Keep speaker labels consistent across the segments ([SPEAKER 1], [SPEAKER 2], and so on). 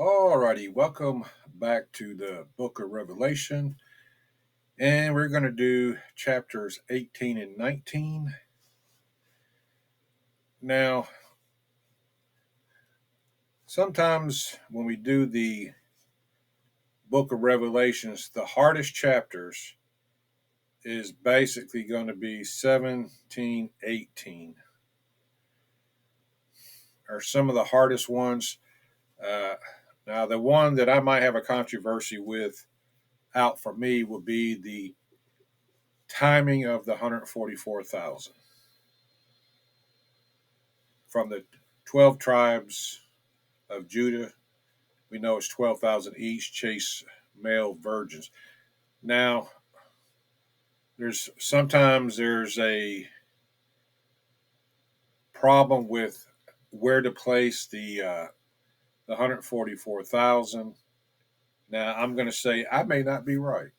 [SPEAKER 1] Alrighty, welcome back to the book of Revelation. And we're going to do chapters 18 and 19. Now, sometimes when we do the book of Revelations, the hardest chapters is basically going to be 17, 18, are some of the hardest ones. Uh, Now, the one that I might have a controversy with out for me would be the timing of the 144,000 from the 12 tribes of Judah. We know it's 12,000 each, chase male virgins. Now, there's a problem with where to place the 144,000. Now, I'm going to say I may not be right.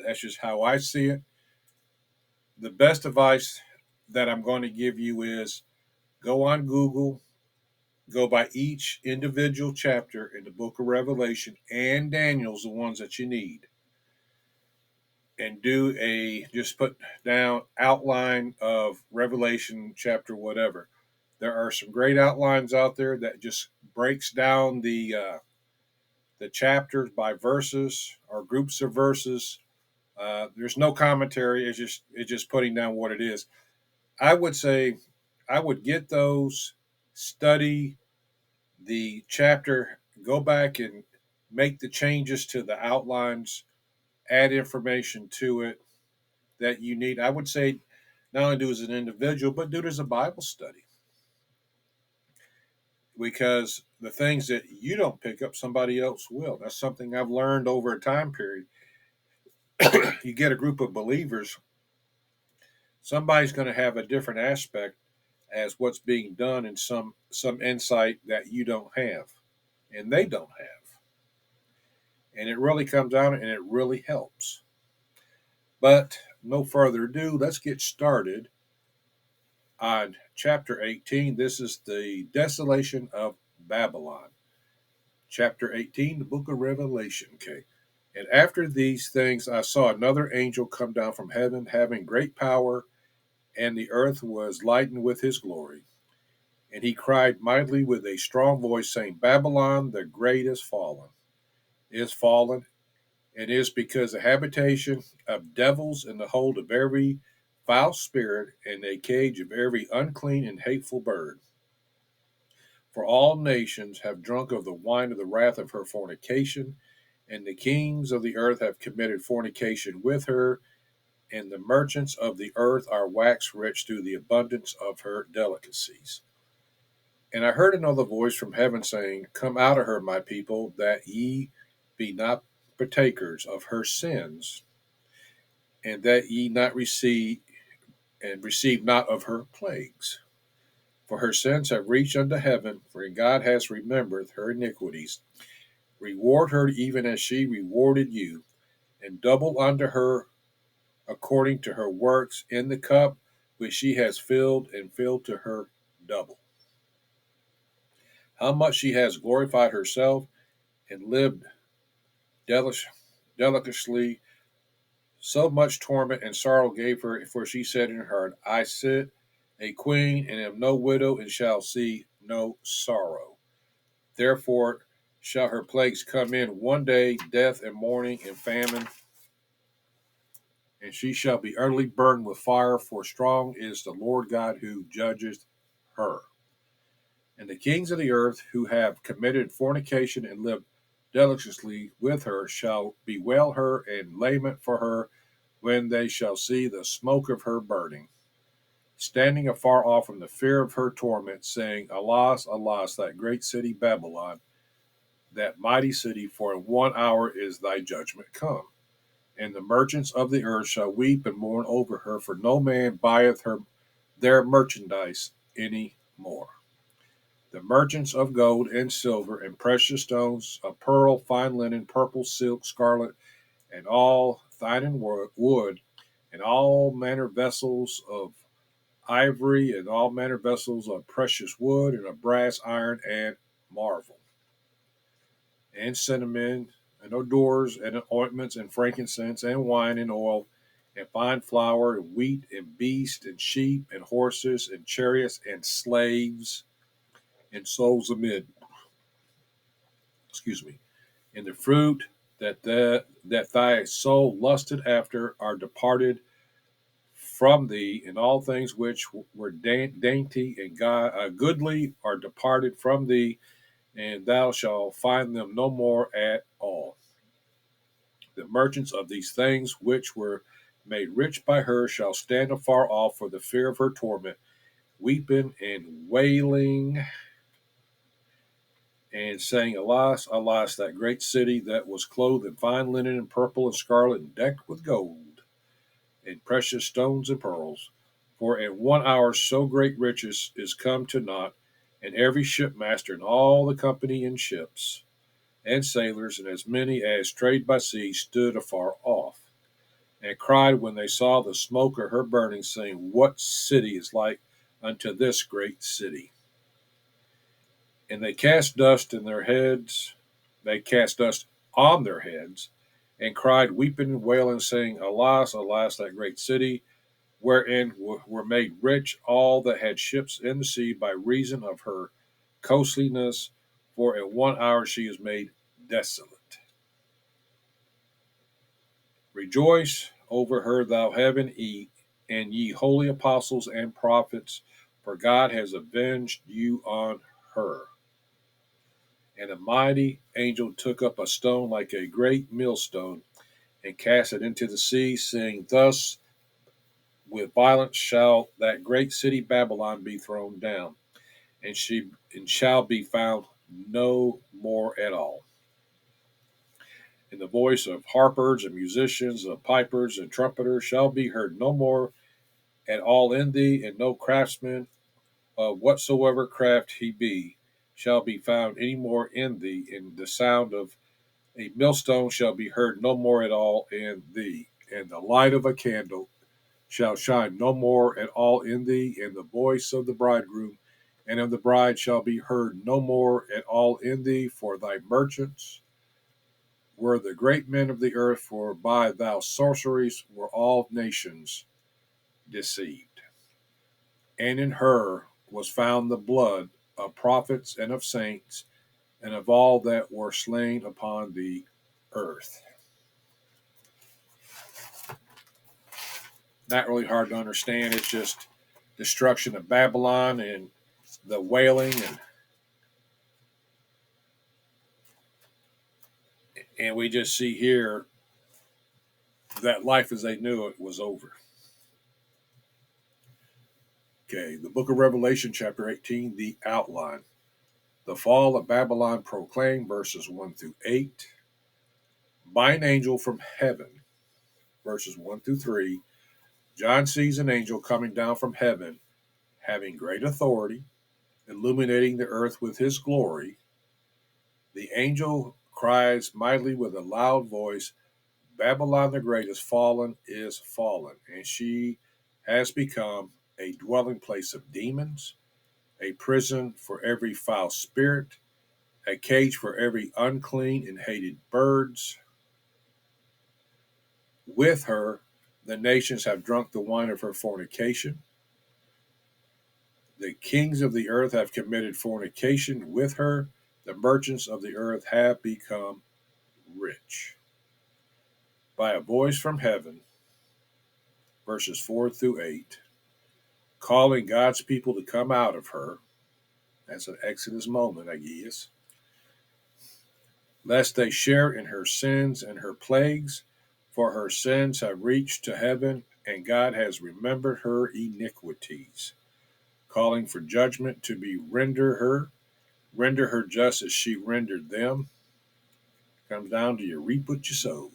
[SPEAKER 1] That's just how I see it. The best advice that I'm going to give you is go on Google, go by each individual chapter in the book of Revelation and Daniel's, the ones that you need, and do a just put down outline of Revelation chapter whatever. There are some great outlines out there that just breaks down the chapters by verses or groups of verses. There's no commentary. It's just putting down what it is. I would say I would get those, study the chapter, go back and make the changes to the outlines, add information to it that you need. I would say not only do as an individual, but do it as a Bible study. Because the things that you don't pick up, somebody else will. That's something I've learned over a time period. You get a group of believers, somebody's going to have a different aspect as what's being done and some insight that you don't have and they don't have. And it really comes out and it really helps. But no further ado, let's get started on chapter 18. This is the Desolation of Babylon. Chapter 18, the book of Revelation. Okay. And after these things, I saw another angel come down from heaven, having great power, and the earth was lightened with his glory. And he cried mightily with a strong voice, saying, Babylon the great is fallen, and is because the habitation of devils and the hold of every foul spirit and a cage of every unclean and hateful bird. For all nations have drunk of the wine of the wrath of her fornication, and the kings of the earth have committed fornication with her, and the merchants of the earth are waxed rich through the abundance of her delicacies. And I heard another voice from heaven saying, Come out of her, my people, that ye be not partakers of her sins, and that ye not receive not of her plagues. For her sins have reached unto heaven, for God has remembered her iniquities. Reward her even as she rewarded you, and double unto her according to her works in the cup which she has filled, and filled to her double. How much she has glorified herself and lived deliciously, so much torment and sorrow gave her, for she said in her heart, I sit a queen, and am no widow, and shall see no sorrow. Therefore shall her plagues come in one day, death and mourning and famine, and she shall be utterly burned with fire, for strong is the Lord God who judgeth her. And the kings of the earth who have committed fornication and lived deliciously with her shall bewail her and lament for her when they shall see the smoke of her burning, standing afar off from the fear of her torment, saying, Alas, alas, that great city Babylon, that mighty city, for in 1 hour is thy judgment come. And the merchants of the earth shall weep and mourn over her, for no man buyeth her their merchandise any more. The merchants of gold and silver and precious stones, of pearl, fine linen, purple, silk, scarlet, and all fine and wood, and all manner vessels of ivory, and all manner vessels of precious wood, and of brass, iron, and marble. and cinnamon, and odors, and ointments, and frankincense, and wine, and oil, and fine flour, and wheat, and beast, and sheep, and horses, and chariots, and slaves, and souls of men. Excuse me. And the fruit that thy soul lusted after are departed from thee, and all things which were dainty and goodly are departed from thee, and thou shalt find them no more at all. The merchants of these things which were made rich by her shall stand afar off for the fear of her torment, weeping and wailing, and saying, Alas, alas, that great city that was clothed in fine linen and purple and scarlet and decked with gold and precious stones and pearls. For in 1 hour so great riches is come to naught, and every shipmaster and all the company in ships and sailors and as many as trade by sea stood afar off, and cried when they saw the smoke of her burning, saying, What city is like unto this great city? And they cast dust in their heads, they cast dust on their heads, and cried, weeping and wailing, saying, Alas, alas, that great city, wherein were made rich all that had ships in the sea by reason of her costliness, for in 1 hour she is made desolate. Rejoice over her, thou heaven, and ye holy apostles and prophets, for God has avenged you on her. And a mighty angel took up a stone like a great millstone, and cast it into the sea, saying, Thus with violence shall that great city Babylon be thrown down, and she shall be found no more at all. And the voice of harpers and musicians, of pipers and trumpeters shall be heard no more at all in thee, and no craftsman of whatsoever craft he be shall be found any more in thee, and the sound of a millstone shall be heard no more at all in thee, and the light of a candle shall shine no more at all in thee, and the voice of the bridegroom and of the bride shall be heard no more at all in thee, for thy merchants were the great men of the earth, for by thy sorceries were all nations deceived. And in her was found the blood of prophets and of saints and of all that were slain upon the earth. Not really hard to understand. It's just destruction of Babylon and the wailing, and we just see here that life as they knew it was over. Okay, the book of Revelation, chapter 18, the outline. The fall of Babylon proclaimed, verses 1 through 8. By an angel from heaven, verses 1 through 3. John sees an angel coming down from heaven, having great authority, illuminating the earth with his glory. The angel cries mightily with a loud voice, Babylon the Great is fallen, and she has become a dwelling place of demons, a prison for every foul spirit, a cage for every unclean and hated birds. With her, the nations have drunk the wine of her fornication. The kings of the earth have committed fornication with her. The merchants of the earth have become rich. By a voice from heaven, verses 4 through 8, calling God's people to come out of her. That's an Exodus moment, I guess. Lest they share in her sins and her plagues, for her sins have reached to heaven, and God has remembered her iniquities, calling for judgment to be render her just as she rendered them. Comes down to you reap what you sow.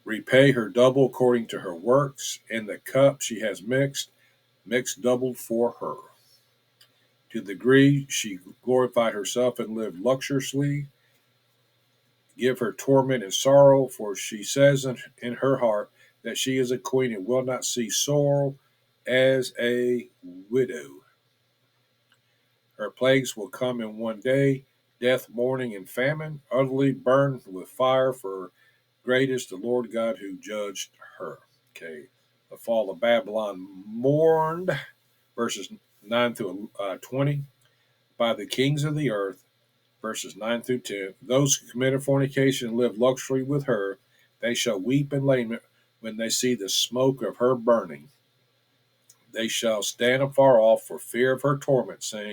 [SPEAKER 1] Repay her double according to her works, and the cup she has mixed double for her. To the degree she glorified herself and lived luxuriously, give her torment and sorrow, for she says in her heart that she is a queen and will not see sorrow as a widow. Her plagues will come in one day: death, mourning, and famine, utterly burned with fire, for great is the Lord God who judged her. Okay. The fall of Babylon mourned, verses 9 through 20, by the kings of the earth, verses 9 through 10. Those who committed fornication and lived luxury with her, they shall weep and lament when they see the smoke of her burning. They shall stand afar off for fear of her torment, saying,